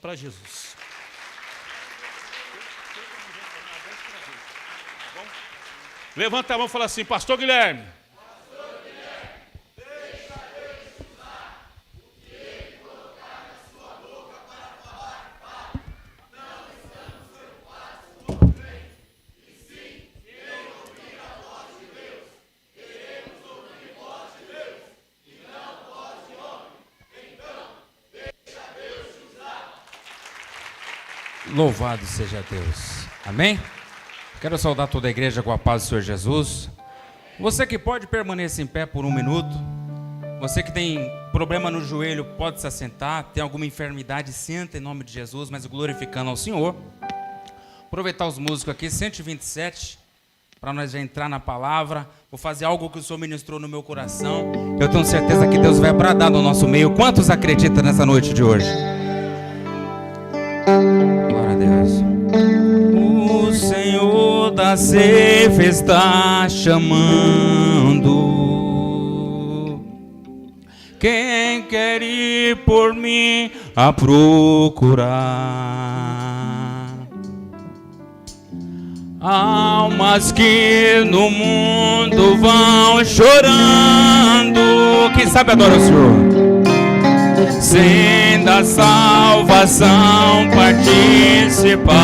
Para Jesus. Levanta a mão e fala assim, Pastor Guilherme. Deixa Deus usar o que Ele colocar na sua boca para falar. Não estamos preocupados com o bem, e sim em ouvir a voz de Deus. Queremos ouvir a voz de Deus e não a voz de homem. Então, deixa Deus te usar. Louvado seja Deus. Amém? Quero saudar toda a igreja com a paz do Senhor Jesus. Você que pode permanecer em pé por um minuto. Você que tem problema no joelho, pode se assentar. Tem alguma enfermidade, senta em nome de Jesus, mas glorificando ao Senhor. Aproveitar os músicos aqui, 127, para nós já entrar na palavra. Vou fazer algo que o Senhor ministrou no meu coração. Eu tenho certeza que Deus vai bradar no nosso meio. Quantos acreditam nessa noite de hoje? Glória a Deus. O Senhor da ceifa está chamando. Quem quer ir por mim a procurar? Almas que no mundo vão chorando. Quem sabe adora o Senhor? Sem da salvação participar.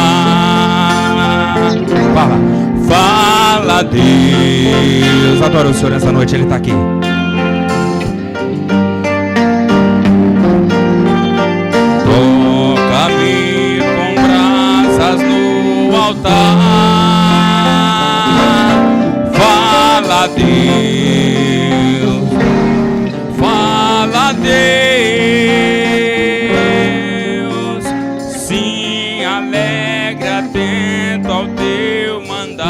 Fala Deus. Adoro o Senhor nessa noite, Ele está aqui. Toca-me com brasas no altar. Fala Deus. Fala Deus. Atento ao teu mandar.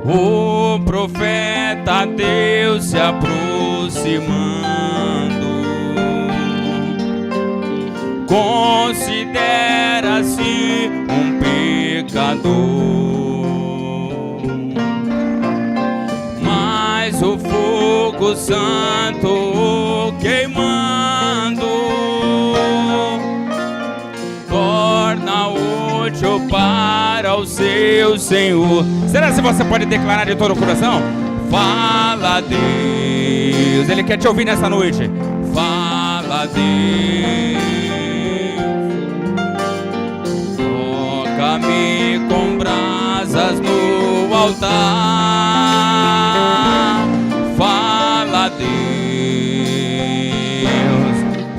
O profeta Deus se aproximando, considera-se um pecador, mas o fogo santo o queimando torna útil para o seu Senhor. Será que você pode declarar de todo o coração? Fala Deus. Ele quer te ouvir nessa noite. Fala Deus. Toca-me com brasas no altar. Fala Deus.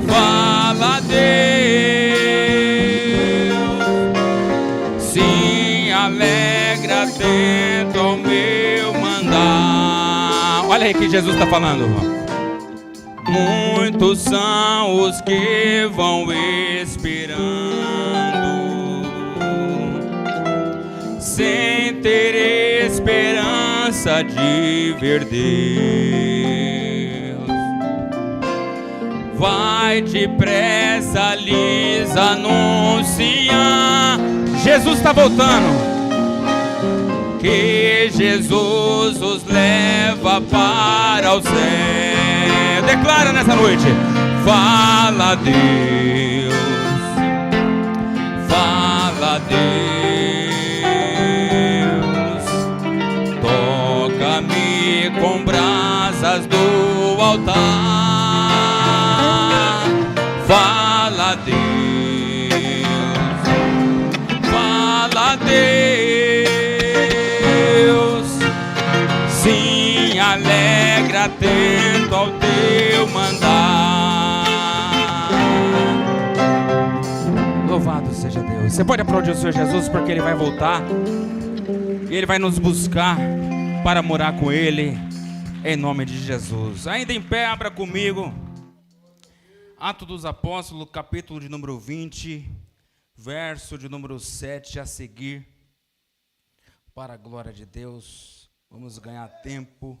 Fala Deus. Alegra atento ao meu mandar. Olha aí que Jesus está falando. Muitos são os que vão esperando, sem ter esperança de ver Deus. Vai depressa lhes anunciar. Jesus está voltando. Que Jesus os leva para o céu. Declara nessa noite. Fala Deus. Fala Deus. Toca-me com brasas do altar. Fala Deus. Fala Deus. Sim, alegra atento ao teu mandar. Louvado seja Deus. Você pode aplaudir o Senhor Jesus porque Ele vai voltar e Ele vai nos buscar para morar com Ele, em nome de Jesus. Ainda em pé, abra comigo Atos dos Apóstolos, capítulo de número 20, verso de número 7 a seguir. Para a glória de Deus. Vamos ganhar tempo,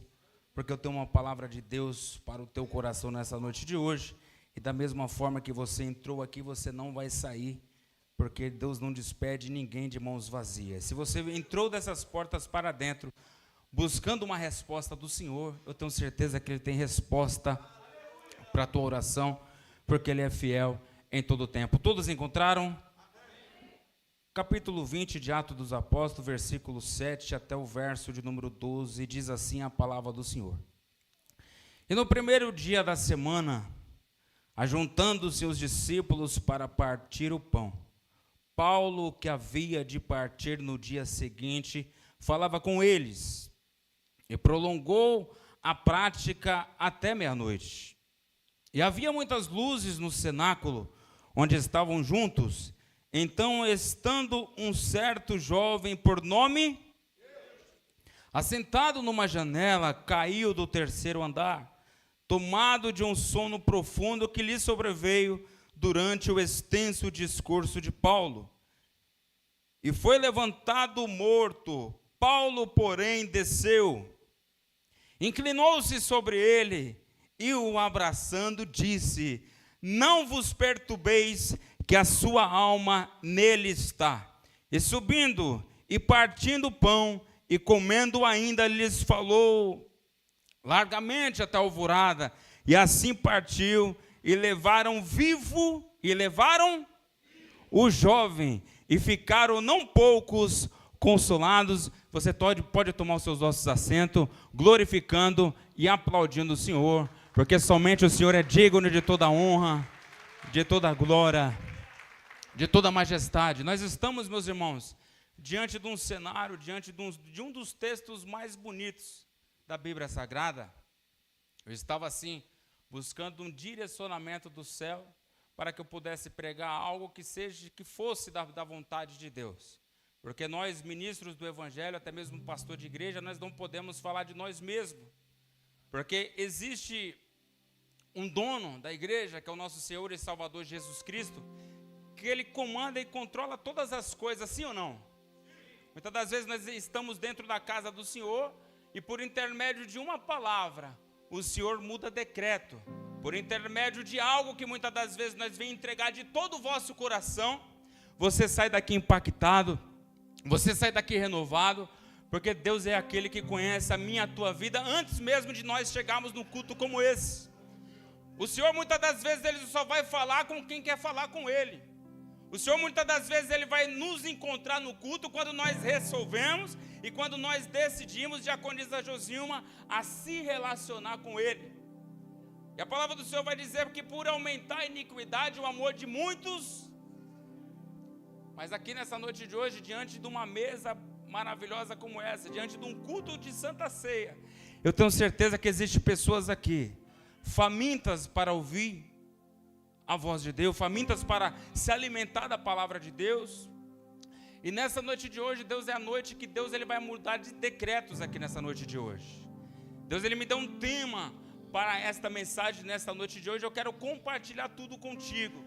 porque eu tenho uma palavra de Deus para o teu coração nessa noite de hoje. E da mesma forma que você entrou aqui, você não vai sair, porque Deus não despede ninguém de mãos vazias. Se você entrou dessas portas para dentro, buscando uma resposta do Senhor, eu tenho certeza que Ele tem resposta para a tua oração. porque Ele é fiel em todo o tempo. Todos encontraram? Amém. Capítulo 20 de Atos dos Apóstolos, versículo 7 até o verso de número 12, diz assim a palavra do Senhor. E no primeiro dia da semana, ajuntando-se os discípulos para partir o pão, Paulo, que havia de partir no dia seguinte, falava com eles e prolongou a prática até meia-noite. E havia muitas luzes no cenáculo, onde estavam juntos. Então, estando um certo jovem por nome, assentado numa janela, caiu do terceiro andar, tomado de um sono profundo que lhe sobreveio durante o extenso discurso de Paulo. E foi levantado morto. Paulo, porém, desceu, inclinou-se sobre ele e, o abraçando, disse: não vos perturbeis, que a sua alma nele está. E subindo e partindo o pão e comendo ainda, lhes falou largamente até a alvorada. E assim partiu e levaram vivo, o jovem, e ficaram não poucos consolados. Você pode tomar os seus ossos assentos, glorificando e aplaudindo o Senhor, porque somente o Senhor é digno de toda honra, de toda glória, de toda majestade. Nós estamos, meus irmãos, diante de um cenário, diante de um dos textos mais bonitos da Bíblia Sagrada. Eu estava assim, buscando um direcionamento do céu, para que eu pudesse pregar algo que fosse da vontade de Deus. Porque nós, ministros do Evangelho, até mesmo pastor de igreja, nós não podemos falar de nós mesmos. Porque existe um dono da igreja, que é o nosso Senhor e Salvador Jesus Cristo, que Ele comanda e controla todas as coisas, sim ou não? Muitas das vezes nós estamos dentro da casa do Senhor e por intermédio de uma palavra, o Senhor muda decreto. Por intermédio de algo que muitas das vezes nós vem entregar de todo o vosso coração, você sai daqui impactado, você sai daqui renovado, porque Deus é aquele que conhece a minha e a tua vida antes mesmo de nós chegarmos num culto como esse. O Senhor muitas das vezes Ele só vai falar com quem quer falar com Ele. O Senhor muitas das vezes Ele vai nos encontrar no culto quando nós resolvemos e quando nós decidimos, diaconisa Josilma, a se relacionar com Ele. E a palavra do Senhor vai dizer que por aumentar a iniquidade, o amor de muitos. Mas aqui nessa noite de hoje, diante de uma mesa maravilhosa como essa, diante de um culto de Santa Ceia, eu tenho certeza que existem pessoas aqui, famintas para ouvir a voz de Deus, famintas para se alimentar da palavra de Deus. E nessa noite de hoje, Deus é a noite que Deus Ele vai mudar de decretos aqui nessa noite de hoje. Deus Ele me deu um tema para esta mensagem nesta noite de hoje. Eu quero compartilhar tudo contigo.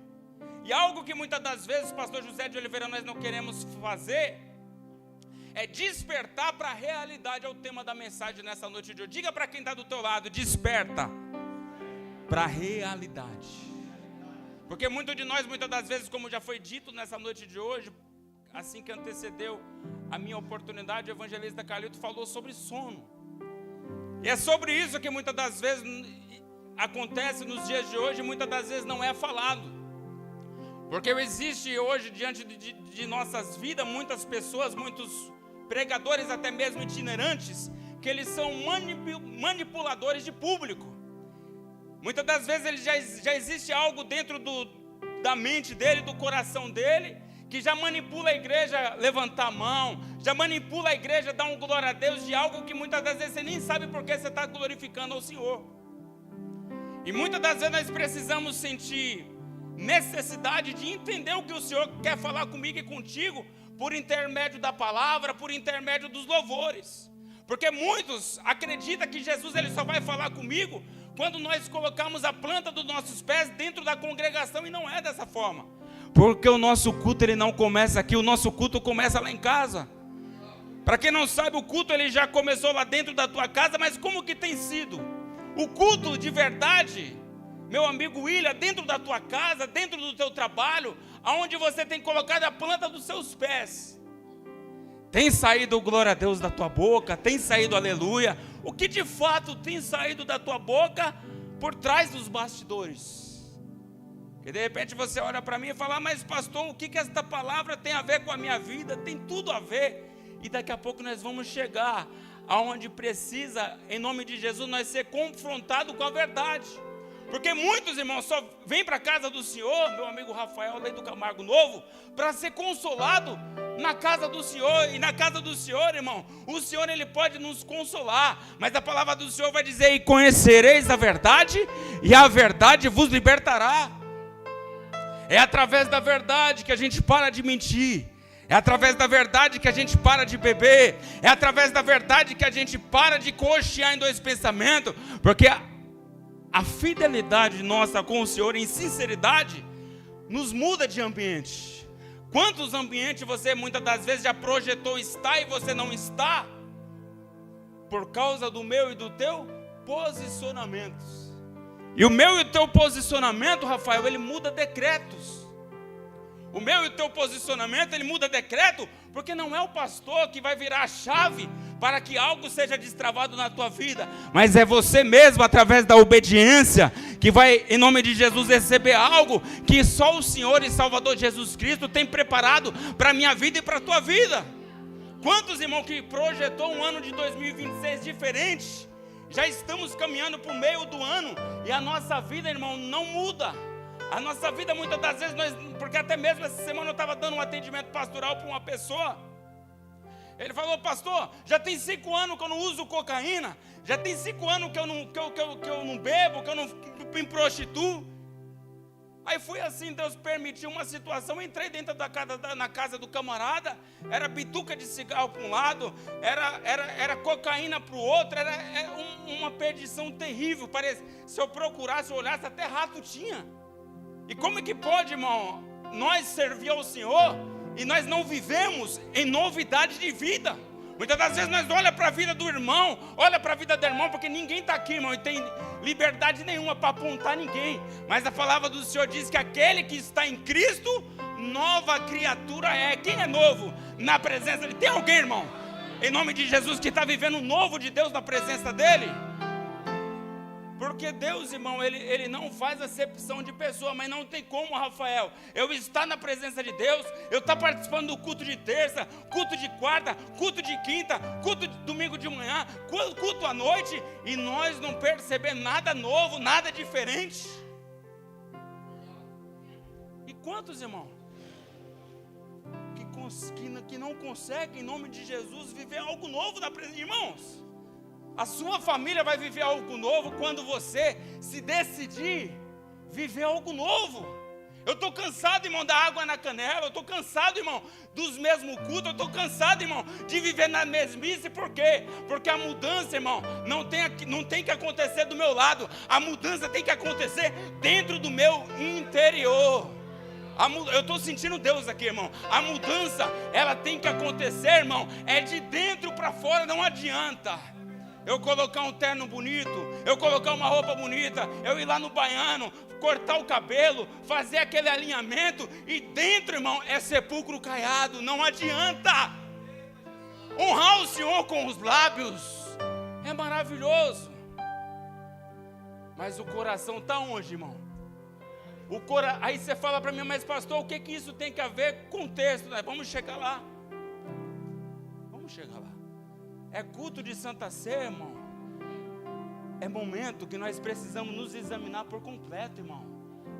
E algo que muitas das vezes, pastor José de Oliveira, nós não queremos fazer é despertar para a realidade, é o tema da mensagem nessa noite de hoje. Diga para quem está do teu lado: desperta para a realidade. Porque muito de nós, muitas das vezes, como já foi dito nessa noite de hoje, assim que antecedeu a minha oportunidade, o evangelista Carlito falou sobre sono. E é sobre isso que muitas das vezes acontece nos dias de hoje, muitas das vezes não é falado. Porque existe hoje diante de nossas vidas muitas pessoas, muitos pregadores até mesmo itinerantes, que eles são manipuladores de público. Muitas das vezes ele já existe algo dentro da mente dele, do coração dele, que já manipula a igreja a levantar a mão, já manipula a igreja a dar um glória a Deus de algo que muitas das vezes você nem sabe por que você está glorificando ao Senhor. E muitas das vezes nós precisamos sentir necessidade de entender o que o Senhor quer falar comigo e contigo, por intermédio da palavra, por intermédio dos louvores. Porque muitos acreditam que Jesus Ele só vai falar comigo quando nós colocamos a planta dos nossos pés dentro da congregação, e não é dessa forma. Porque o nosso culto ele não começa aqui, o nosso culto começa lá em casa. Para quem não sabe, o culto ele já começou lá dentro da tua casa, mas como que tem sido? O culto de verdade, meu amigo William, dentro da tua casa, dentro do teu trabalho, aonde você tem colocado a planta dos seus pés. Tem saído glória a Deus da tua boca? Tem saído aleluia? O que de fato tem saído da tua boca por trás dos bastidores? E de repente você olha para mim e fala, mas pastor, o que esta palavra tem a ver com a minha vida? Tem tudo a ver. E daqui a pouco nós vamos chegar aonde precisa, em nome de Jesus, nós ser confrontados com a verdade. Porque muitos irmãos só vêm para a casa do Senhor, meu amigo Rafael, lá do Camargo Novo, para ser consolado na casa do Senhor. E na casa do Senhor, irmão, o Senhor ele pode nos consolar, mas a palavra do Senhor vai dizer, e conhecereis a verdade, e a verdade vos libertará. É através da verdade que a gente para de mentir. É através da verdade que a gente para de beber. É através da verdade que a gente para de cochear em dois pensamentos. Porque a fidelidade nossa com o Senhor em sinceridade nos muda de ambiente. Quantos ambientes você muitas das vezes já projetou estar e você não está? Por causa do meu e do teu posicionamentos. E o meu e o teu posicionamento, Rafael, ele muda decretos. O meu e o teu posicionamento, ele muda decreto, porque não é o pastor que vai virar a chave para que algo seja destravado na tua vida, mas é você mesmo, através da obediência, que vai, em nome de Jesus, receber algo que só o Senhor e Salvador Jesus Cristo tem preparado para a minha vida e para a tua vida. Quantos irmãos que projetou um ano de 2026 diferente? Já estamos caminhando para o meio do ano e a nossa vida, irmão, não muda. A nossa vida, muitas das vezes, porque até mesmo essa semana eu estava dando um atendimento pastoral para uma pessoa. Ele falou, pastor, já tem 5 anos que eu não uso cocaína, já tem 5 anos que eu não bebo, que eu não me prostituo. Aí foi assim, Deus permitiu uma situação, eu entrei dentro na casa do camarada, era bituca de cigarro para um lado, era cocaína para o outro, era uma perdição terrível, parece, se eu procurasse, eu olhasse, até rato tinha. E como é que pode, irmão, nós servir ao Senhor e nós não vivemos em novidade de vida? Muitas das vezes nós olhamos para a vida do irmão, olha para a vida do irmão, porque ninguém está aqui, irmão, e tem liberdade nenhuma para apontar ninguém. Mas a palavra do Senhor diz que aquele que está em Cristo, nova criatura é. Quem é novo na presença dele? Tem alguém, irmão, em nome de Jesus, que está vivendo o novo de Deus na presença dele? Porque Deus, irmão, ele não faz acepção de pessoa, mas não tem como, Rafael, eu estar na presença de Deus, eu estar participando do culto de terça, culto de quarta, culto de quinta, culto de domingo de manhã, culto à noite, e nós não perceber nada novo, nada diferente. E quantos, irmão, que não conseguem, em nome de Jesus, viver algo novo na presença, irmãos? A sua família vai viver algo novo quando você se decidir viver algo novo. Eu estou cansado, irmão, da água na canela. Eu estou cansado, irmão, dos mesmos cultos. Eu estou cansado, irmão, de viver na mesmice. Por quê? Porque a mudança, irmão, não tem que acontecer do meu lado. A mudança tem que acontecer dentro do meu interior. Eu estou sentindo Deus aqui, irmão. A mudança, ela tem que acontecer, irmão, é de dentro para fora, não adianta eu colocar um terno bonito, eu colocar uma roupa bonita, eu ir lá no baiano, cortar o cabelo, fazer aquele alinhamento, e dentro, irmão, é sepulcro caiado, não adianta. Honrar o Senhor com os lábios é maravilhoso, mas o coração está onde, irmão? Aí você fala para mim, mas pastor, o que isso tem a ver com o texto? Vamos chegar lá. Vamos chegar lá. É culto de Santa Ceia, irmão. É momento que nós precisamos nos examinar por completo, irmão.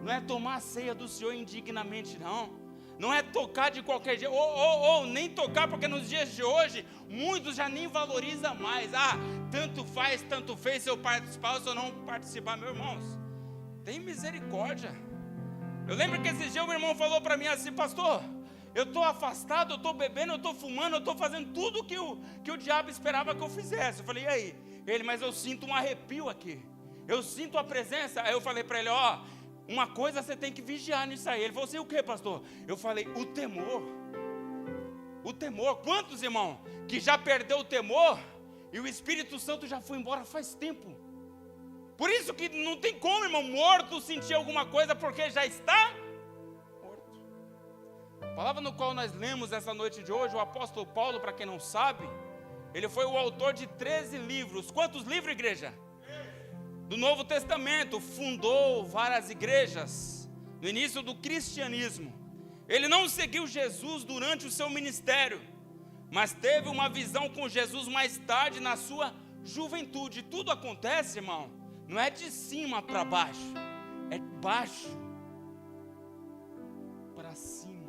Não é tomar a ceia do Senhor indignamente, não. Não é tocar de qualquer jeito, ou nem tocar, porque nos dias de hoje, muitos já nem valorizam mais. Tanto faz, tanto fez, se eu participar ou se eu não participar, meus irmãos. Tem misericórdia. Eu lembro que esse dia o meu irmão falou para mim assim, pastor, eu estou afastado, eu estou bebendo, eu estou fumando, eu estou fazendo tudo que o diabo esperava que eu fizesse. Eu falei, e aí? Ele, mas eu sinto um arrepio aqui. Eu sinto a presença. Aí eu falei para ele, uma coisa você tem que vigiar nisso aí. Ele falou assim, o que, pastor? Eu falei, o temor. O temor. Quantos, irmão, que já perdeu o temor e o Espírito Santo já foi embora faz tempo? Por isso que não tem como, irmão, morto sentir alguma coisa, porque já está a palavra no qual nós lemos essa noite de hoje, o apóstolo Paulo, para quem não sabe, ele foi o autor de 13 livros. Quantos livros, igreja? Do Novo Testamento. Fundou várias igrejas, no início do cristianismo. Ele não seguiu Jesus durante o seu ministério, mas teve uma visão com Jesus mais tarde na sua juventude. Tudo acontece, irmão, não é de cima para baixo, é de baixo para cima.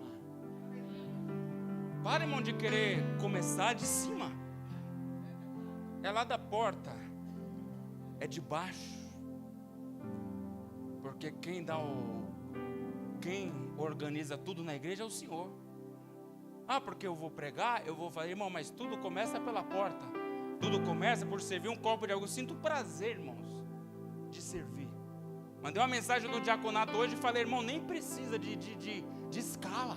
Para, irmão, de querer começar de cima. É lá da porta, é de baixo. Porque quem organiza tudo na igreja é o Senhor. Ah, porque eu vou pregar, eu vou falar, irmão, mas tudo começa pela porta. Tudo começa por servir um corpo de algo. Eu sinto prazer, irmãos, de servir. Mandei uma mensagem no diaconato hoje e falei, irmão, nem precisa de escala.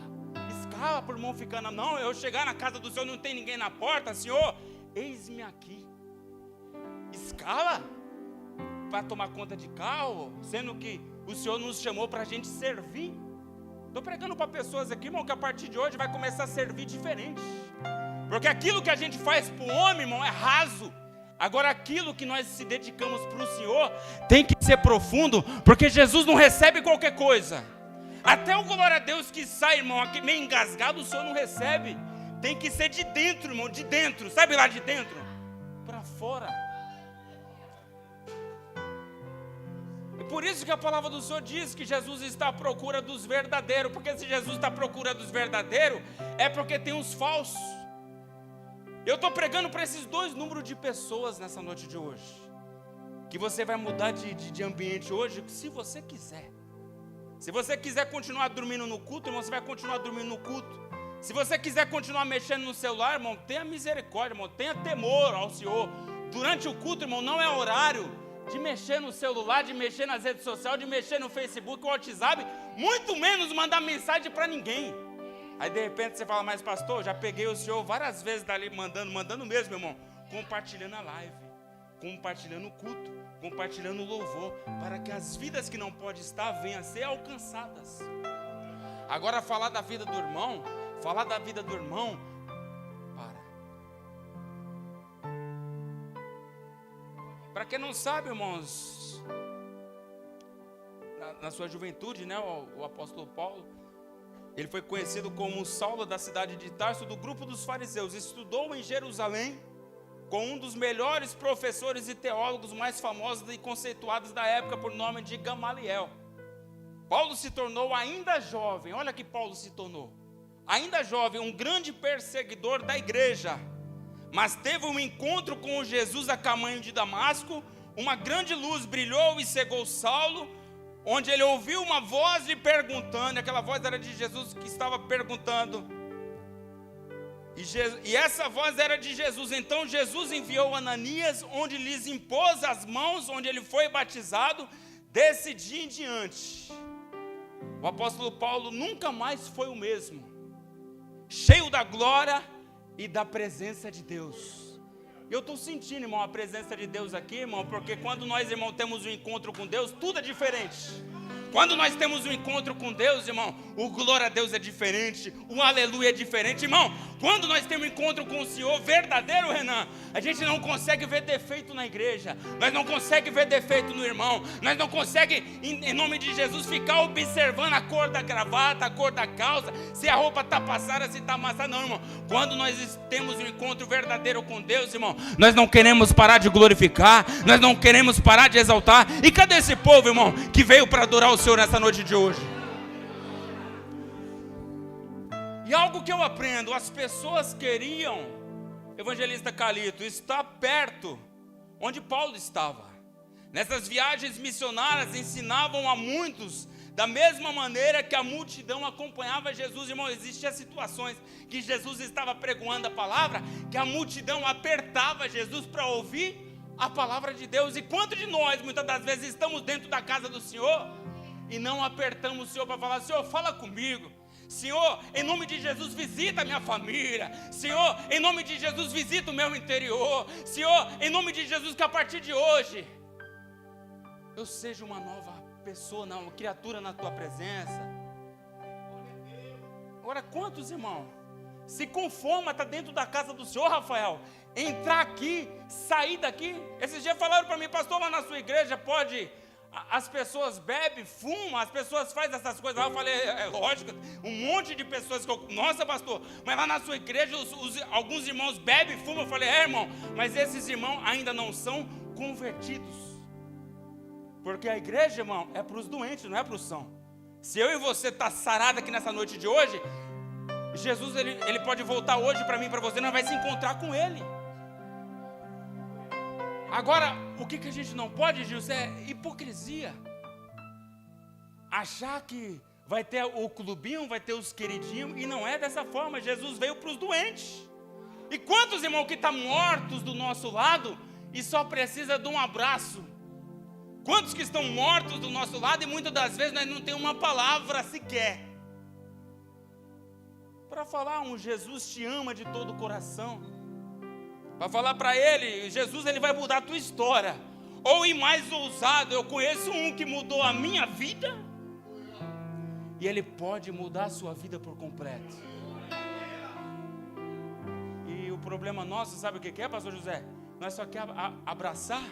Escala para o irmão ficar, não, eu chegar na casa do Senhor, não tem ninguém na porta, Senhor, eis-me aqui. Escala para tomar conta de carro, sendo que o Senhor nos chamou para a gente servir. Estou pregando para pessoas aqui, irmão, que a partir de hoje vai começar a servir diferente. Porque aquilo que a gente faz para o homem, irmão, é raso. Agora aquilo que nós se dedicamos para o Senhor tem que ser profundo, porque Jesus não recebe qualquer coisa. Até o glória a Deus que sai, irmão, aqui meio engasgado, o Senhor não recebe. Tem que ser de dentro, irmão, de dentro. Sabe lá de dentro? Para fora. E por isso que a palavra do Senhor diz que Jesus está à procura dos verdadeiros. Porque se Jesus está à procura dos verdadeiros, é porque tem os falsos. Eu estou pregando para esses dois números de pessoas nessa noite de hoje. Que você vai mudar de ambiente hoje, se você quiser. Se você quiser continuar dormindo no culto, irmão, você vai continuar dormindo no culto. Se você quiser continuar mexendo no celular, irmão, tenha misericórdia, irmão, tenha temor ao Senhor. Durante o culto, irmão, não é horário de mexer no celular, de mexer nas redes sociais, de mexer no Facebook, no WhatsApp, muito menos mandar mensagem para ninguém. Aí de repente você fala, mas pastor, já peguei o Senhor várias vezes dali mandando mesmo, irmão, compartilhando a live, compartilhando o culto, compartilhando o louvor, para que as vidas que não podem estar venham a ser alcançadas. Agora falar da vida do irmão, para quem não sabe, irmãos, na sua juventude, né, o apóstolo Paulo, ele foi conhecido como Saulo da cidade de Tarso, do grupo dos fariseus. Estudou em Jerusalém com um dos melhores professores e teólogos mais famosos e conceituados da época, por nome de Gamaliel. Paulo se tornou ainda jovem, olha que Paulo se tornou, ainda jovem, um grande perseguidor da igreja, mas teve um encontro com Jesus a caminho de Damasco. Uma grande luz brilhou e cegou Saulo, onde ele ouviu uma voz lhe perguntando, e aquela voz era de Jesus que estava perguntando, e essa voz era de Jesus. Então Jesus enviou Ananias, onde lhes impôs as mãos, onde ele foi batizado. Desse dia em diante, o apóstolo Paulo nunca mais foi o mesmo, cheio da glória e da presença de Deus. Eu estou sentindo, irmão, a presença de Deus aqui, irmão, porque quando nós, irmão, temos um encontro com Deus, tudo é diferente. Quando nós temos um encontro com Deus, irmão, o glória a Deus é diferente, o aleluia é diferente, irmão. Quando nós temos um encontro com o Senhor verdadeiro, Renan, a gente não consegue ver defeito na igreja, nós não conseguimos ver defeito no irmão, nós não conseguimos, em nome de Jesus, ficar observando a cor da gravata, a cor da calça, se a roupa está passada, se está amassada. Não, irmão, quando nós temos um encontro verdadeiro com Deus, irmão, nós não queremos parar de glorificar, nós não queremos parar de exaltar. E cadê esse povo, irmão, que veio para adorar o Senhor nessa noite de hoje? E algo que eu aprendo, as pessoas queriam, evangelista Calito, estar perto onde Paulo estava. Nessas viagens missionárias ensinavam a muitos da mesma maneira que a multidão acompanhava Jesus. Irmão, existiam situações que Jesus estava pregando a palavra, que a multidão apertava Jesus para ouvir a palavra de Deus. E quantos de nós, muitas das vezes, estamos dentro da casa do Senhor e não apertamos o Senhor para falar: Senhor, fala comigo. Senhor, em nome de Jesus, visita a minha família. Senhor, em nome de Jesus, visita o meu interior. Senhor, em nome de Jesus, que a partir de hoje eu seja uma nova pessoa, uma criatura na tua presença. Agora, quantos, irmão, se conforma, está dentro da casa do Senhor, Rafael, entrar aqui, sair daqui? Esses dias falaram para mim: pastor, lá na sua igreja pode as pessoas bebem, fumam, as pessoas fazem essas coisas lá. Eu falei, é lógico, um monte de pessoas que eu... Nossa, pastor, mas lá na sua igreja alguns irmãos bebem, fumam. Eu falei, irmão, mas esses irmãos ainda não são convertidos. Porque a igreja, irmão, é para os doentes, não é para os sãos. Se eu e você tá sarado aqui nessa noite de hoje, Jesus ele pode voltar hoje para mim e para você, nós vai se encontrar com Ele. Agora, o que a gente não pode, Gilson, é hipocrisia. Achar que vai ter o clubinho, vai ter os queridinhos, e não é dessa forma. Jesus veio para os doentes. E quantos irmãos que estão mortos do nosso lado e só precisa de um abraço? Quantos que estão mortos do nosso lado e muitas das vezes nós não temos uma palavra sequer para falar um Jesus te ama de todo o coração, para falar para ele, Jesus ele vai mudar a tua história. Ou ir mais ousado, eu conheço um que mudou a minha vida e ele pode mudar a sua vida por completo. E o problema nosso, sabe o que é, pastor José? Nós só quer abraçar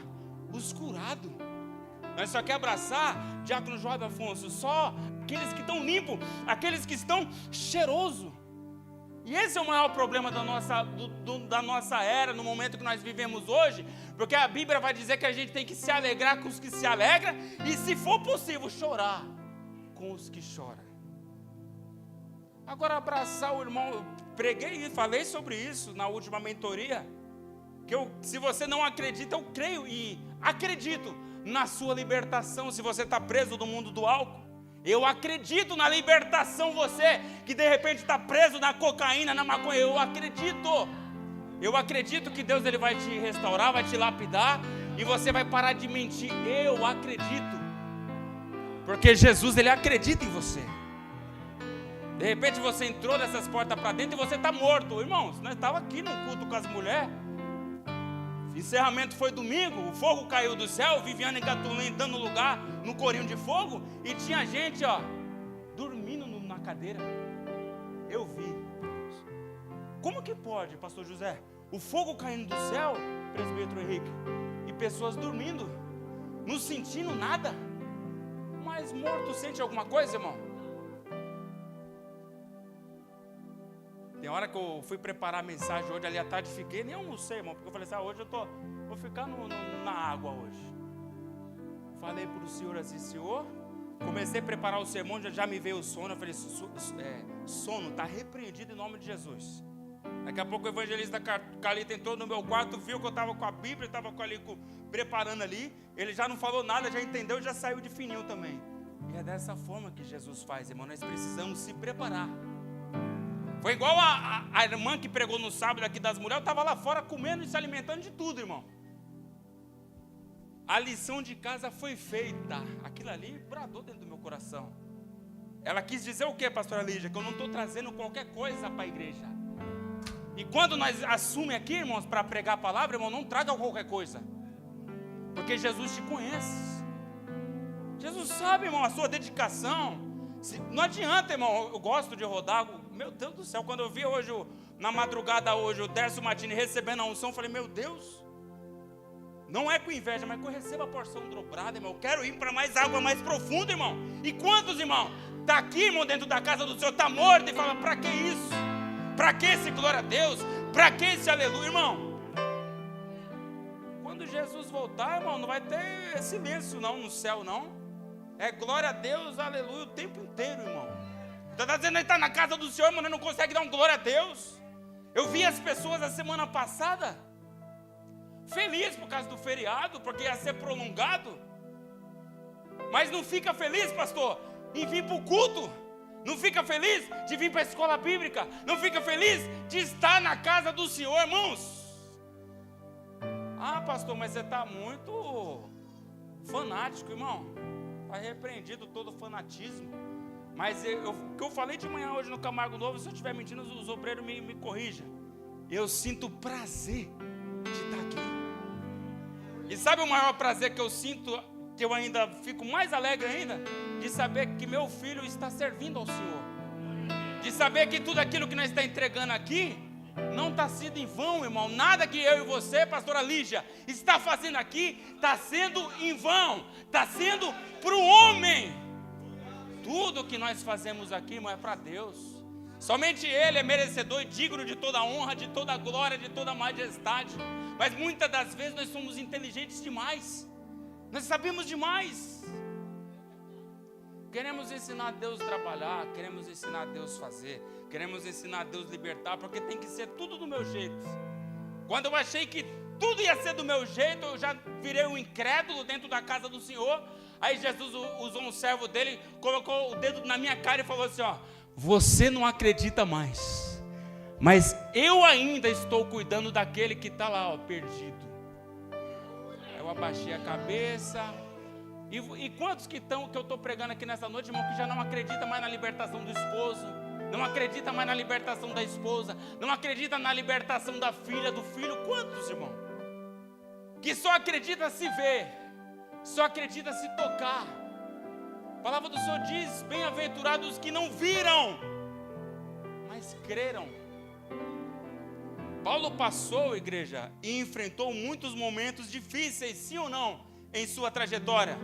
os curados. Nós só quer abraçar, diácono João Afonso, só aqueles que estão limpos, aqueles que estão cheirosos. E esse é o maior problema da nossa era, no momento que nós vivemos hoje, porque a Bíblia vai dizer que a gente tem que se alegrar com os que se alegram, e se for possível, chorar com os que choram. Agora, abraçar o irmão, eu preguei e falei sobre isso na última mentoria, que se você não acredita, eu creio e acredito na sua libertação. Se você está preso do mundo do álcool, eu acredito na libertação. Você que de repente está preso na cocaína, na maconha, eu acredito que Deus ele vai te restaurar, vai te lapidar e você vai parar de mentir. Eu acredito, porque Jesus ele acredita em você. De repente você entrou nessas portas para dentro e você está morto. Irmãos, nós estávamos aqui no culto com as mulheres, encerramento foi domingo, o fogo caiu do céu, Viviane e Gatulin dando lugar no corinho de fogo, e tinha gente, dormindo na cadeira. Eu vi. Como que pode, pastor José? O fogo caindo do céu, presbítero Henrique, e pessoas dormindo, não sentindo nada. Mas morto sente alguma coisa, irmão? Tem hora que eu fui preparar a mensagem hoje, ali à tarde, fiquei, nem almocei, irmão, porque eu falei assim, hoje eu vou ficar na água hoje. Falei para o senhor assim, senhor, comecei a preparar o sermão, já me veio o sono, eu falei, sono, está repreendido em nome de Jesus. Daqui a pouco o evangelista Calita entrou no meu quarto, viu que eu estava com a Bíblia, estava preparando ali, ele já não falou nada, já entendeu, já saiu de fininho também. E é dessa forma que Jesus faz, irmão, nós precisamos se preparar. Foi igual a irmã que pregou no sábado aqui das mulheres, eu estava lá fora comendo e se alimentando de tudo, irmão. A lição de casa foi feita. Aquilo ali bradou dentro do meu coração. Ela quis dizer o que, pastora Lígia? Que eu não estou trazendo qualquer coisa para a igreja. E quando nós assumimos aqui, irmãos, para pregar a palavra, irmão, não traga qualquer coisa. Porque Jesus te conhece. Jesus sabe, irmão, a sua dedicação. Não adianta, irmão, eu gosto de rodar. Meu Deus do céu, quando eu vi hoje, na madrugada hoje, o Dércio Martini recebendo a unção, eu falei, meu Deus, não é com inveja, mas que eu receba a porção dobrada, irmão. Eu quero ir para mais água mais profunda, irmão. E quantos, irmão, está aqui, irmão, dentro da casa do Senhor, está morto e fala, para que isso? Para que esse glória a Deus? Para que esse aleluia, irmão? Quando Jesus voltar, irmão, não vai ter silêncio não no céu, não. É glória a Deus, aleluia, o tempo inteiro, irmão. Está dizendo que está na casa do Senhor, mas não consegue dar um glória a Deus. Eu vi as pessoas a semana passada feliz por causa do feriado, porque ia ser prolongado. Mas não fica feliz, pastor, em vir para o culto. Não fica feliz de vir para a escola bíblica. Não fica feliz de estar na casa do Senhor, irmãos. Ah, pastor, mas você está muito fanático, irmão. Está repreendido todo fanatismo. Mas o que eu falei de manhã hoje no Camargo Novo, se eu estiver mentindo, os obreiros me corrijam. Eu sinto prazer de estar aqui. E sabe o maior prazer que eu sinto, que eu ainda fico mais alegre ainda? De saber que meu filho está servindo ao Senhor. De saber que tudo aquilo que nós estamos entregando aqui, não está sendo em vão, irmão. Nada que eu e você, pastora Lígia, está fazendo aqui, está sendo em vão. Está sendo para o homem. Tudo que nós fazemos aqui, irmão, é para Deus. Somente Ele é merecedor e digno de toda honra, de toda glória, de toda majestade. Mas muitas das vezes nós somos inteligentes demais. Nós sabemos demais. Queremos ensinar a Deus a trabalhar, queremos ensinar a Deus a fazer, queremos ensinar a Deus a libertar, porque tem que ser tudo do meu jeito. Quando eu achei que tudo ia ser do meu jeito, eu já virei um incrédulo dentro da casa do Senhor. Aí Jesus usou um servo dele, colocou o dedo na minha cara e falou assim, ó, você não acredita mais, mas eu ainda estou cuidando daquele que está lá, ó, perdido. Eu abaixei a cabeça. E quantos que eu estou pregando aqui nessa noite, irmão, que já não acredita mais na libertação do esposo, não acredita mais na libertação da esposa, não acredita na libertação da filha, do filho? Quantos, irmão? Que só acredita se ver, só acredita se tocar. A palavra do Senhor diz, bem-aventurados os que não viram, mas creram. Paulo passou, igreja, e enfrentou muitos momentos difíceis, sim ou não? Em sua trajetória,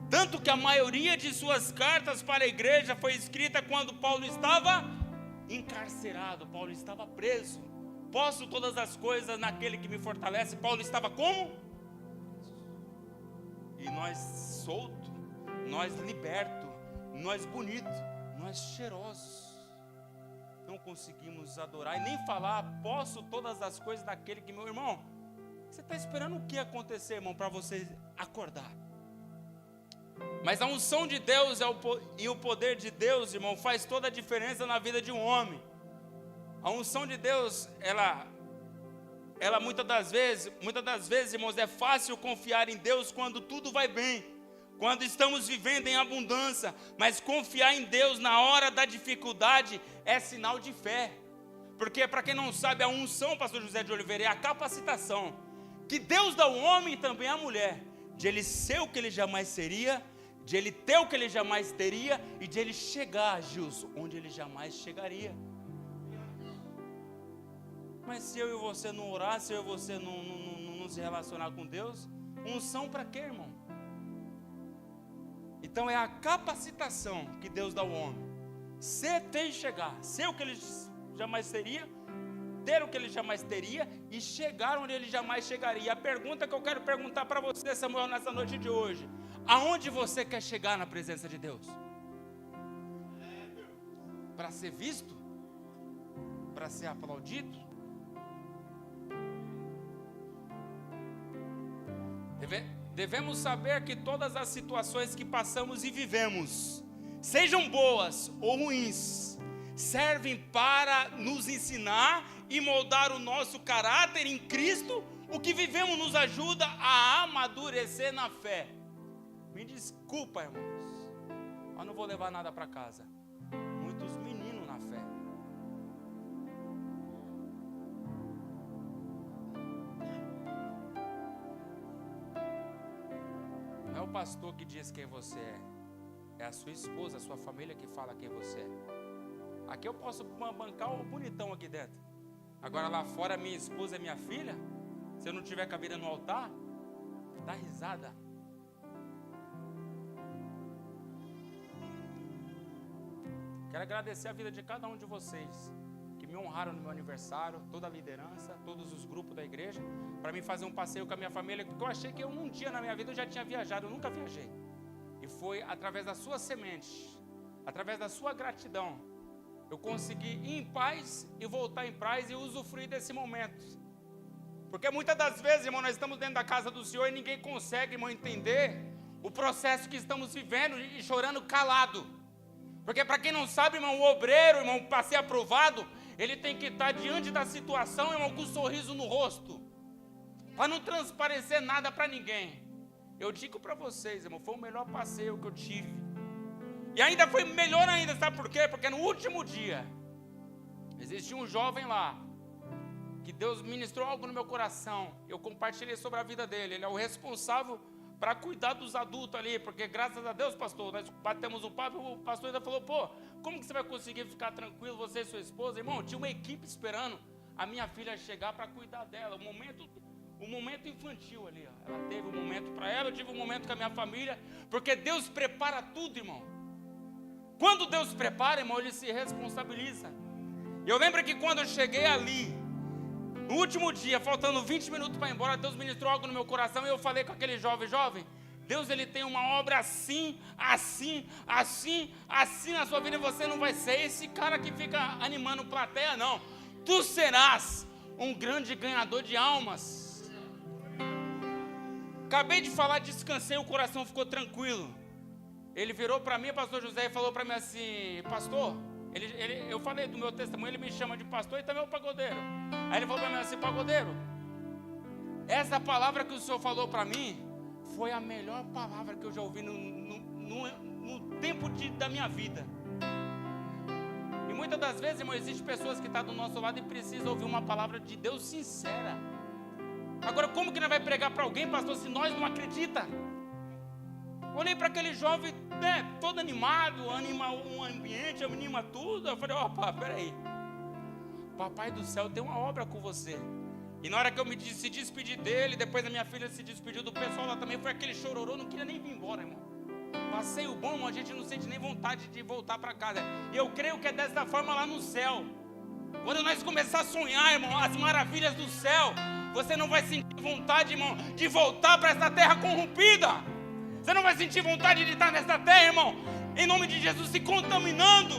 tanto que a maioria de suas cartas para a igreja foi escrita quando Paulo estava encarcerado, Paulo estava preso. Posso todas as coisas naquele que me fortalece. Paulo estava como? E nós solto, nós liberto, nós bonito, nós cheirosos, não conseguimos adorar e nem falar, posso todas as coisas daquele que, meu irmão, você está esperando o que acontecer, irmão, para você acordar? Mas a unção de Deus e o poder de Deus, irmão, faz toda a diferença na vida de um homem. A unção de Deus, ela muitas das vezes, irmãos, é fácil confiar em Deus quando tudo vai bem, quando estamos vivendo em abundância, mas confiar em Deus na hora da dificuldade é sinal de fé. Porque, para quem não sabe, a unção, pastor José de Oliveira, é a capacitação que Deus dá ao homem e também à mulher, de ele ser o que ele jamais seria, de ele ter o que ele jamais teria e de ele chegar, Gilson, onde ele jamais chegaria. Mas se eu e você não orar, se eu e você não se relacionar com Deus, unção para quê, irmão? Então é a capacitação que Deus dá ao homem, ser, ter e chegar, ser o que ele jamais seria, ter o que ele jamais teria e chegar onde ele jamais chegaria. A pergunta que eu quero perguntar para você, Samuel, nessa noite de hoje: aonde você quer chegar na presença de Deus? Para ser visto? Para ser aplaudido? Devemos saber que todas as situações que passamos e vivemos, sejam boas ou ruins, servem para nos ensinar e moldar o nosso caráter em Cristo. O que vivemos nos ajuda a amadurecer na fé. Me desculpa, irmãos, eu não vou levar nada para casa. Muitos meninos na fé. Não é o pastor que diz quem você é a sua esposa, a sua família que fala quem você é. Aqui eu posso bancar o bonitão aqui dentro. Agora lá fora minha esposa é minha filha. Se eu não tiver cabeça no altar, dá risada. Quero agradecer a vida de cada um de vocês que me honraram no meu aniversário, toda a liderança, todos os grupos da igreja, para mim fazer um passeio com a minha família, porque eu achei que um dia na minha vida eu já tinha viajado, eu nunca viajei. E foi através da sua semente, através da sua gratidão, eu consegui ir em paz e voltar em paz e usufruir desse momento. Porque muitas das vezes, irmão, nós estamos dentro da casa do Senhor e ninguém consegue, irmão, entender o processo que estamos vivendo e chorando calado. Porque para quem não sabe, irmão, o obreiro, irmão, para ser aprovado, ele tem que estar diante da situação, irmão, com um sorriso no rosto, para não transparecer nada para ninguém. Eu digo para vocês, irmão, foi o melhor passeio que eu tive. E ainda foi melhor ainda, sabe por quê? Porque no último dia, existia um jovem lá, que Deus ministrou algo no meu coração. Eu compartilhei sobre a vida dele. Ele é o responsável para cuidar dos adultos ali, porque graças a Deus, pastor, nós batemos um papo e o pastor ainda falou: pô, como que você vai conseguir ficar tranquilo, você e sua esposa? Irmão, tinha uma equipe esperando a minha filha chegar para cuidar dela. O momento infantil ali, ó. Ela teve um momento para ela, eu tive um momento com a minha família, porque Deus prepara tudo, irmão. Quando Deus prepara, irmão, Ele se responsabiliza. Eu lembro que quando eu cheguei ali, no último dia, faltando 20 minutos para ir embora, Deus ministrou algo no meu coração e eu falei com aquele jovem, Deus, Ele tem uma obra assim na sua vida, e você não vai ser esse cara que fica animando plateia, não. Tu serás um grande ganhador de almas. Acabei de falar, descansei, o coração ficou tranquilo. Ele virou para mim, pastor José, e falou para mim assim, pastor, eu falei do meu testemunho, ele me chama de pastor e também é o pagodeiro. Aí ele falou para mim assim, pagodeiro, essa palavra que o senhor falou para mim, foi a melhor palavra que eu já ouvi no tempo da minha vida. E muitas das vezes, irmão, existem pessoas que estão do nosso lado e precisam ouvir uma palavra de Deus sincera. Agora, como que nós vai pregar para alguém, pastor, se nós não acredita? Olhei para aquele jovem, todo animado, anima um ambiente, anima tudo. Eu falei, opa, peraí. Papai do céu tem uma obra com você. E na hora que eu se despedi dele, depois a minha filha se despediu do pessoal lá também, foi aquele chororô, não queria nem vir embora, irmão. Passei o bom, irmão, a gente não sente nem vontade de voltar para casa. E eu creio que é dessa forma lá no céu. Quando nós começarmos a sonhar, irmão, as maravilhas do céu, você não vai sentir vontade, irmão, de voltar para essa terra corrompida. Você não vai sentir vontade de estar nessa terra, irmão, em nome de Jesus, se contaminando.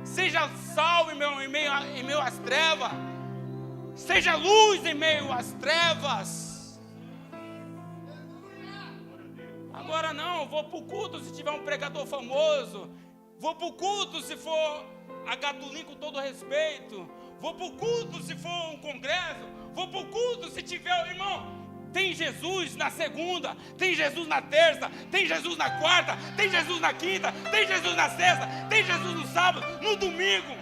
Seja sal em meio às trevas. Seja luz em meio às trevas. Agora não, vou para o culto se tiver um pregador famoso. Vou para o culto se for a Gatulim com todo respeito. Vou para o culto se for um congresso. Vou para o culto se tiver, irmão. Tem Jesus na segunda, tem Jesus na terça, tem Jesus na quarta, tem Jesus na quinta, tem Jesus na sexta, tem Jesus no sábado, no domingo.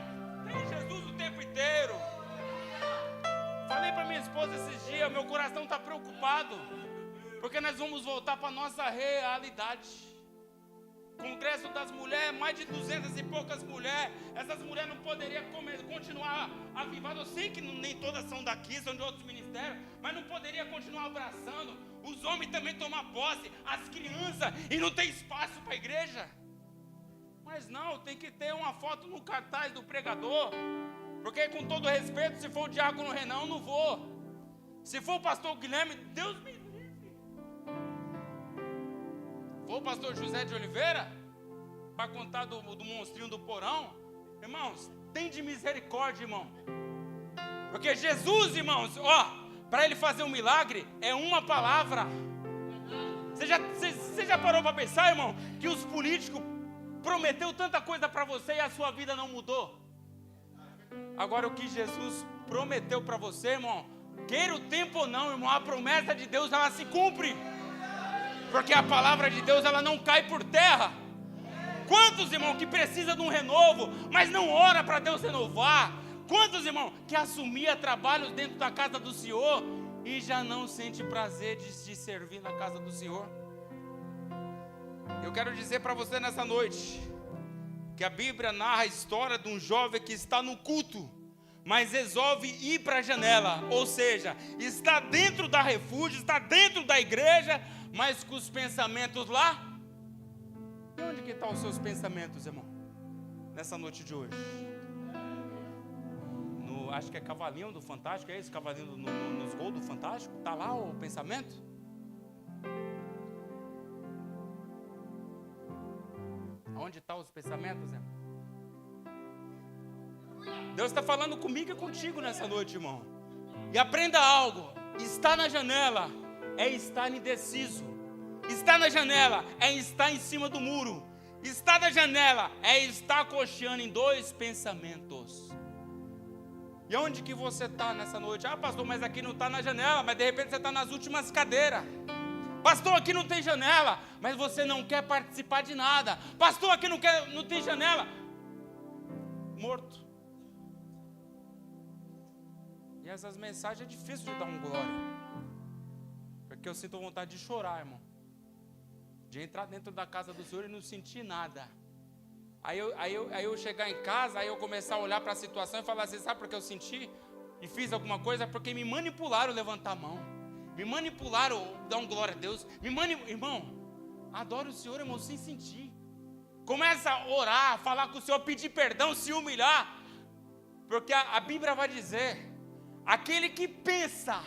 Tem Jesus o tempo inteiro. Falei para minha esposa esses dias, meu coração está preocupado, porque nós vamos voltar para a nossa realidade. Congresso das mulheres, mais de 200 e poucas mulheres. Essas mulheres não poderiam continuar avivadas. Eu sei que nem todas são daqui, são de outros ministérios, mas não poderia continuar abraçando. Os homens também tomar posse, as crianças, e não tem espaço para a igreja. Mas não, tem que ter uma foto no cartaz do pregador. Porque com todo respeito, se for o diácono Renan, eu não vou. Se for o pastor Guilherme, Deus me livre. For o pastor José de Oliveira, para contar do monstrinho do porão, irmãos, tem de misericórdia, irmão. Porque Jesus, irmãos, para ele fazer um milagre, é uma palavra. Você já parou para pensar, irmão, que os políticos prometeu tanta coisa para você e a sua vida não mudou? Agora o que Jesus prometeu para você, irmão, queira o tempo ou não, irmão, a promessa de Deus, ela se cumpre. Porque a palavra de Deus, ela não cai por terra. Quantos, irmão, que precisa de um renovo, mas não ora para Deus renovar? Quantos, irmão, que assumia trabalhos dentro da casa do Senhor e já não sente prazer de se servir na casa do Senhor? Eu quero dizer para você nessa noite, que a Bíblia narra a história de um jovem que está no culto, mas resolve ir para a janela, ou seja, está dentro da refúgio, está dentro da igreja, mas com os pensamentos lá. E onde que estão os seus pensamentos, irmão? Nessa noite de hoje? Acho que é cavalinho do Fantástico, é esse cavalinho nos gols do Fantástico? Está lá o pensamento? Onde estão os pensamentos, irmão? Deus está falando comigo e contigo nessa noite, irmão. E aprenda algo. Estar na janela é estar indeciso. Estar na janela é estar em cima do muro. Estar na janela é estar cocheando em dois pensamentos. E onde que você está nessa noite? Ah, pastor, mas aqui não está na janela, mas de repente você está nas últimas cadeiras. Pastor, aqui não tem janela, mas você não quer participar de nada. Pastor, aqui não tem janela. Morto. E essas mensagens é difícil de dar um glória. Porque eu sinto vontade de chorar, irmão. De entrar dentro da casa do Senhor e não sentir nada. Aí eu chegar em casa, aí eu começar a olhar para a situação e falar assim, sabe por que eu senti? e fiz alguma coisa, é porque me manipularam a levantar a mão. Me manipularam a dar um glória a Deus. Irmão, adore o Senhor, irmão, sem sentir. Começa a orar, falar com o Senhor, pedir perdão, se humilhar. Porque a Bíblia vai dizer, aquele que pensa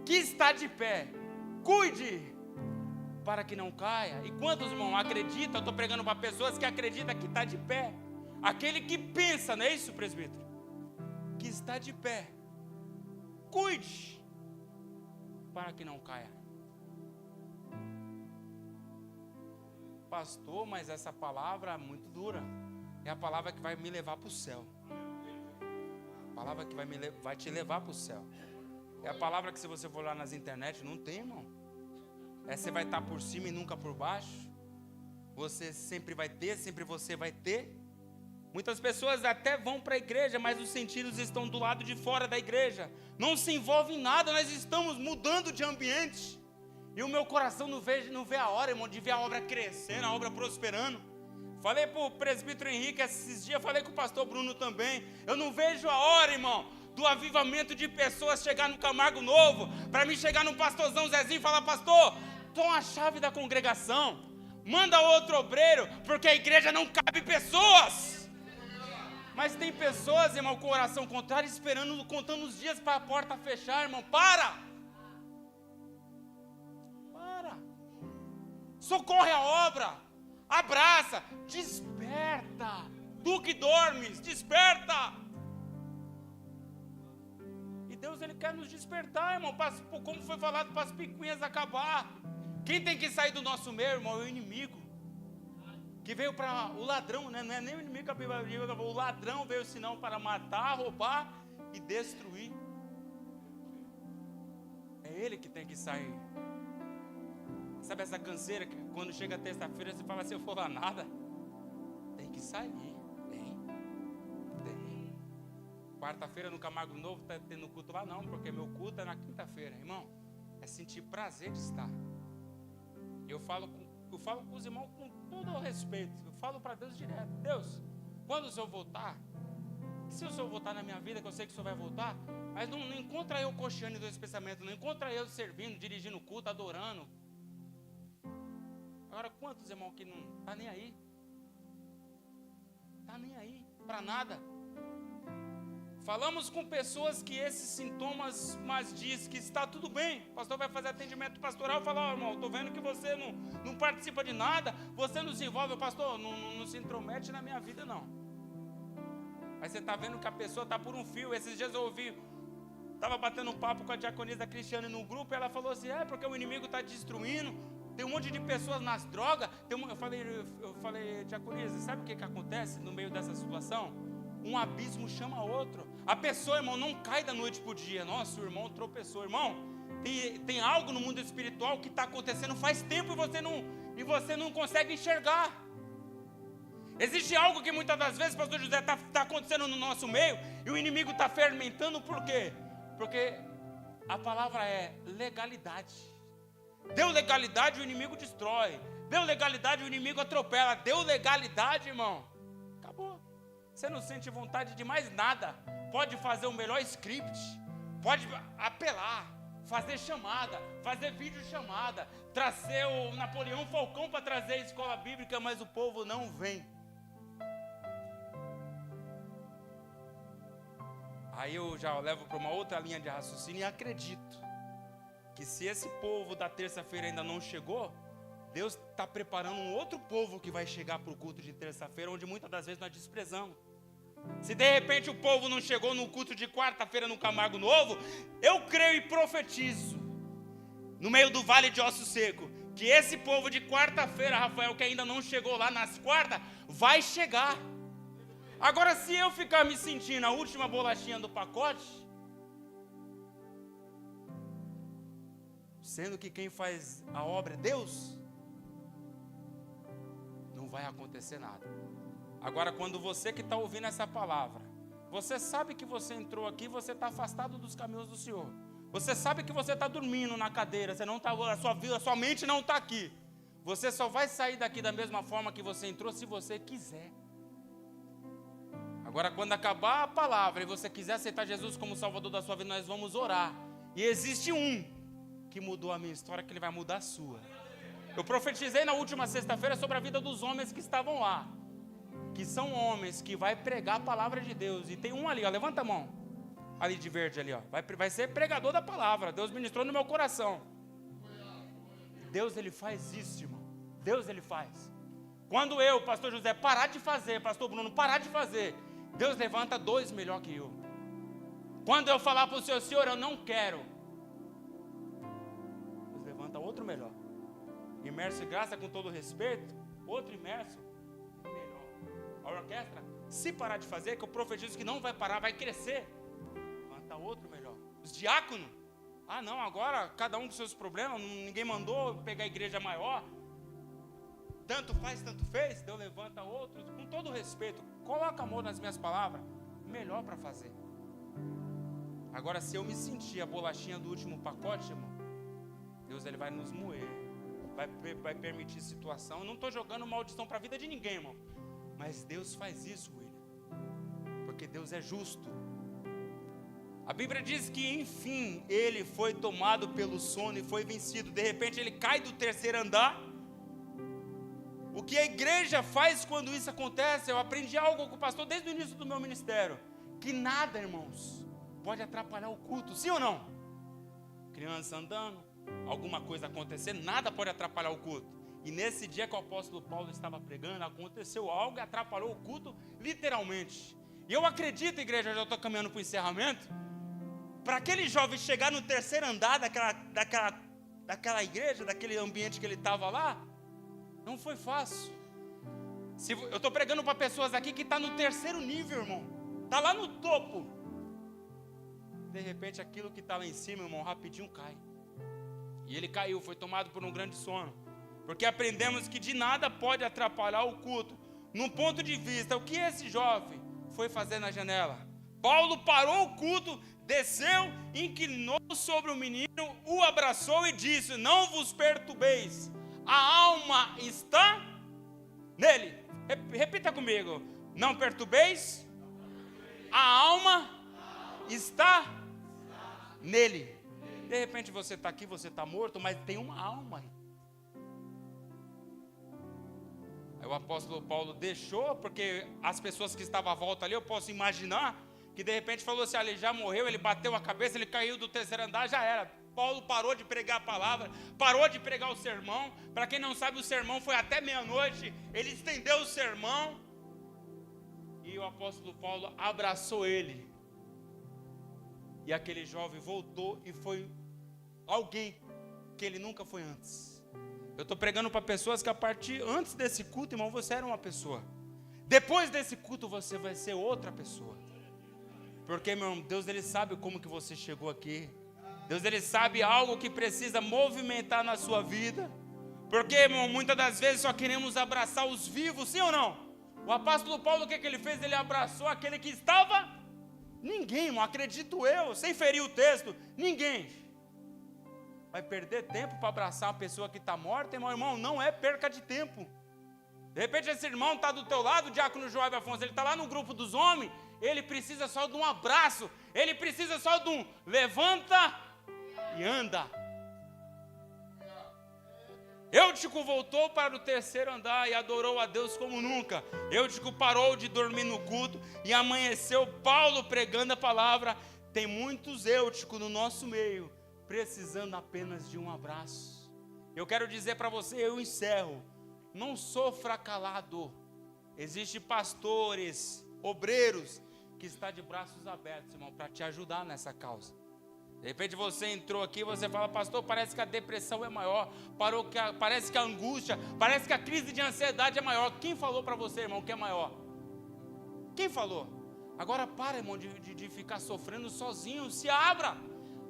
que está de pé, cuide para que não caia. E quantos, irmãos, acreditam? Eu estou pregando para pessoas que acreditam que está de pé. Aquele que pensa, não é isso, presbítero? Que está de pé, cuide para que não caia. Pastor, mas essa palavra é muito dura. É a palavra que vai me levar para o céu. A palavra que vai te levar para o céu. É a palavra que, se você for lá nas internet, não tem, irmão. Você vai estar por cima e nunca por baixo. Você sempre vai ter, sempre você vai ter. Muitas pessoas até vão para a igreja, mas os sentidos estão do lado de fora da igreja. Não se envolve em nada, nós estamos mudando de ambiente. E o meu coração não vê a hora, irmão, de ver a obra crescendo, a obra prosperando. Falei para o presbítero Henrique esses dias, falei com o pastor Bruno também. Eu não vejo a hora, irmão, do avivamento de pessoas chegar no Camargo Novo, para mim chegar no pastorzão Zezinho e falar: pastor, toma a chave da congregação, manda outro obreiro, porque a igreja não cabe pessoas. Mas tem pessoas, irmão, com o coração contrário, esperando, contando os dias para a porta fechar, irmão. Para! Socorre a obra, abraça, desperta. Tu que dormes, desperta. E Deus, Ele quer nos despertar, irmão, como foi falado, para as picuinhas acabar. Quem tem que sair do nosso meio, irmão, é o inimigo. Que veio para o ladrão, né? Não é nem o inimigo que a Bíblia diz, o ladrão veio senão para matar, roubar e destruir. É ele que tem que sair. Sabe essa canseira que quando chega terça-feira você fala: se eu for lá nada, tem que sair. Tem. Quarta-feira no Camargo Novo está tendo culto lá? Não, porque meu culto é na quinta-feira. Irmão, é sentir prazer de estar. Eu falo com os irmãos com todo o respeito. Eu falo para Deus direto: Deus, quando o Senhor voltar, se o Senhor voltar na minha vida, que eu sei que o Senhor vai voltar, mas não encontra eu coxando dois pensamentos, não encontra eu servindo, dirigindo o culto, adorando. Agora, quantos irmãos que não está nem aí? Está nem aí para nada. Falamos com pessoas que esses sintomas, mas diz que está tudo bem. O pastor vai fazer atendimento pastoral e fala: irmão, estou vendo que você não participa de nada, você não se envolve. Pastor, não se intromete na minha vida, não. Aí você está vendo que a pessoa está por um fio. Esses dias eu ouvi, estava batendo um papo com a diaconisa Cristiane no grupo, e ela falou assim: porque o inimigo está destruindo, tem um monte de pessoas nas drogas. Eu falei, diaconisa, sabe o que acontece no meio dessa situação? Um abismo chama outro. A pessoa, irmão, não cai da noite para o dia. Nossa, o irmão tropeçou. Irmão, tem algo no mundo espiritual que está acontecendo faz tempo e você não consegue enxergar. Existe algo que muitas das vezes, pastor José, está acontecendo no nosso meio, e o inimigo está fermentando. Por quê? Porque a palavra é legalidade. Deu legalidade, o inimigo destrói. Deu legalidade, o inimigo atropela. Deu legalidade, irmão, acabou. Você não sente vontade de mais nada. Pode fazer o melhor script, pode apelar, fazer chamada, fazer vídeo chamada, trazer o Napoleão Falcão para trazer a escola bíblica, mas o povo não vem. Aí eu já levo para uma outra linha de raciocínio e acredito que se esse povo da terça-feira ainda não chegou, Deus está preparando um outro povo que vai chegar para o culto de terça-feira, onde muitas das vezes nós desprezamos. Se de repente o povo não chegou no culto de quarta-feira no Camargo Novo, eu creio e profetizo, no meio do vale de Osso Seco, que esse povo de quarta-feira, Rafael, que ainda não chegou lá nas quartas, vai chegar. Agora, se eu ficar me sentindo a última bolachinha do pacote, sendo que quem faz a obra é Deus, não vai acontecer nada. Agora, quando você que está ouvindo essa palavra, você sabe que você entrou aqui, você está afastado dos caminhos do Senhor. Você sabe que você está dormindo na cadeira, você não tá, a sua mente não está aqui. Você só vai sair daqui da mesma forma que você entrou, se você quiser. Agora, quando acabar a palavra e você quiser aceitar Jesus como Salvador da sua vida, nós vamos orar. E existe um que mudou a minha história, que ele vai mudar a sua. Eu profetizei na última sexta-feira sobre a vida dos homens que estavam lá, que são homens que vai pregar a palavra de Deus. E tem um ali, ó, levanta a mão, ali de verde ali, ó, vai ser pregador da palavra. Deus ministrou no meu coração. Deus, ele faz isso, irmão. Deus, ele faz. Quando eu, pastor José, parar de fazer, pastor Bruno, parar de fazer, Deus levanta 2 melhor que eu. Quando eu falar para o Senhor, eu não quero, Deus levanta outro melhor. Imerso e graça, com todo respeito, outro imerso melhor. A orquestra, se parar de fazer, que eu profetizo que não vai parar, vai crescer, levanta outro melhor. Os diáconos, não, agora cada um com seus problemas, ninguém mandou pegar a igreja maior. Tanto faz, tanto fez, Deus levanta outros, com todo respeito, coloca amor nas minhas palavras, melhor para fazer. Agora, se eu me sentir a bolachinha do último pacote, irmão, Deus, ele vai nos moer, vai permitir situação. Eu não estou jogando maldição para a vida de ninguém, irmão, mas Deus faz isso, William, porque Deus é justo. A Bíblia diz que, enfim, ele foi tomado pelo sono e foi vencido. De repente, ele cai do 3º andar. O que a igreja faz quando isso acontece? Eu aprendi algo com o pastor desde o início do meu ministério, que nada, irmãos, pode atrapalhar o culto, sim ou não? Criança andando, alguma coisa acontecendo, nada pode atrapalhar o culto. E nesse dia que o apóstolo Paulo estava pregando, aconteceu algo e atrapalhou o culto literalmente. E eu acredito, igreja, já estou caminhando para o encerramento, para aquele jovem chegar no 3º andar daquela igreja, daquele ambiente que ele estava lá, não foi fácil. Eu estou pregando para pessoas aqui que estão no 3º nível, irmão. Está lá no topo. De repente, aquilo que está lá em cima, irmão, rapidinho cai. E ele caiu, foi tomado por um grande sono. Porque aprendemos que de nada pode atrapalhar o culto. Num ponto de vista, o que esse jovem foi fazer na janela? Paulo parou o culto, desceu, inclinou sobre o menino, o abraçou e disse: não vos perturbeis. A alma está nele. Repita comigo. Não perturbeis. A alma está nele. De repente você está aqui, você está morto, mas tem uma alma aí. Aí o apóstolo Paulo deixou, porque as pessoas que estavam à volta ali, eu posso imaginar, que de repente falou assim: ele já morreu, ele bateu a cabeça, ele caiu do 3º andar, já era. Paulo parou de pregar a palavra, parou de pregar o sermão. Para quem não sabe, o sermão foi até meia-noite. Ele estendeu o sermão e o apóstolo Paulo abraçou ele. E aquele jovem voltou e foi alguém que ele nunca foi antes. Eu estou pregando para pessoas que antes desse culto, irmão, você era uma pessoa. Depois desse culto você vai ser outra pessoa. Porque, meu irmão, Deus, ele sabe como que você chegou aqui. Deus, ele sabe algo que precisa movimentar na sua vida. Porque, irmão, muitas das vezes só queremos abraçar os vivos, sim ou não? O apóstolo Paulo, o que ele fez? Ele abraçou aquele que estava... Ninguém, irmão, acredito eu, sem ferir o texto, ninguém vai perder tempo para abraçar uma pessoa que está morta, irmão, não é perca de tempo. De repente esse irmão está do teu lado, o diácono Joab Afonso, ele está lá no grupo dos homens, ele precisa só de um abraço, ele precisa só de um levanta e anda. Eutico voltou para o 3º andar e adorou a Deus como nunca. Eutico parou de dormir no culto e amanheceu Paulo pregando a palavra. Tem muitos Eutico no nosso meio, precisando apenas de um abraço. Eu quero dizer para você, eu encerro, não sofra calado. Existem pastores, obreiros, que estão de braços abertos, irmão, para te ajudar nessa causa. De repente você entrou aqui e você fala: pastor, parece que a depressão é maior, parece que a angústia, parece que a crise de ansiedade é maior. Quem falou para você, irmão, que é maior? Quem falou? Agora para, irmão, de ficar sofrendo sozinho, se abra.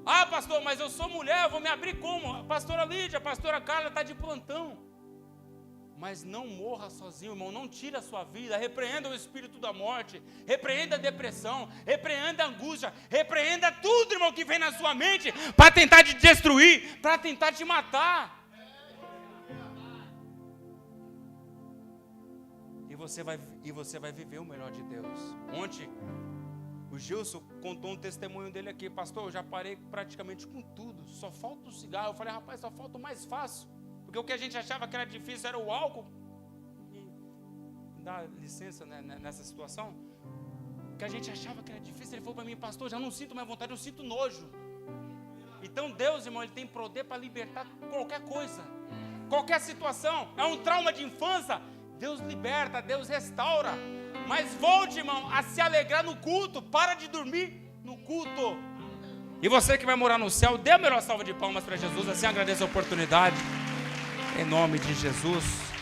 Ah, pastor, mas eu sou mulher, eu vou me abrir como? A pastora Lídia, a pastora Carla está de plantão. Mas não morra sozinho, irmão, não tire a sua vida, repreenda o espírito da morte, repreenda a depressão, repreenda a angústia, repreenda tudo, irmão, que vem na sua mente, para tentar te destruir, para tentar te matar. E você vai viver o melhor de Deus. Ontem, o Gilson contou um testemunho dele aqui. Pastor, eu já parei praticamente com tudo. Só falta o cigarro. Eu falei, rapaz, só falta o mais fácil. Porque o que a gente achava que era difícil era o álcool. E dá licença, né, nessa situação. O que a gente achava que era difícil, ele falou para mim, pastor, já não sinto mais vontade, eu sinto nojo. Então Deus, irmão, Ele tem poder para libertar qualquer coisa. Qualquer situação. É um trauma de infância. Deus liberta, Deus restaura. Mas volte, irmão, a se alegrar no culto. Para de dormir no culto. E você que vai morar no céu, dê a melhor salva de palmas para Jesus. Assim agradeço a oportunidade. Em nome de Jesus.